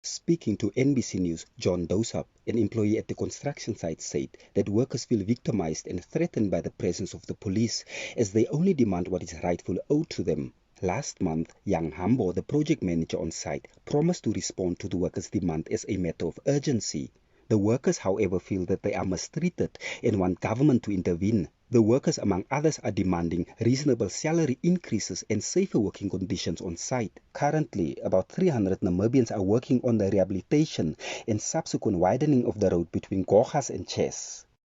Speaking to NBC News, John Asab, an employee at the construction site, said that workers feel victimized and threatened by the presence of the police as they only demand what is rightfully owed to them. Last month, Yang Hambo, the project manager on site, promised to respond to the workers' demand as a matter of urgency. The workers, however, feel that they are mistreated and want government to intervene. The workers, among others, are demanding reasonable salary increases and safer working conditions on site. Currently, about 300 Namibians are working on the rehabilitation and subsequent widening of the road between Kharas and Chess.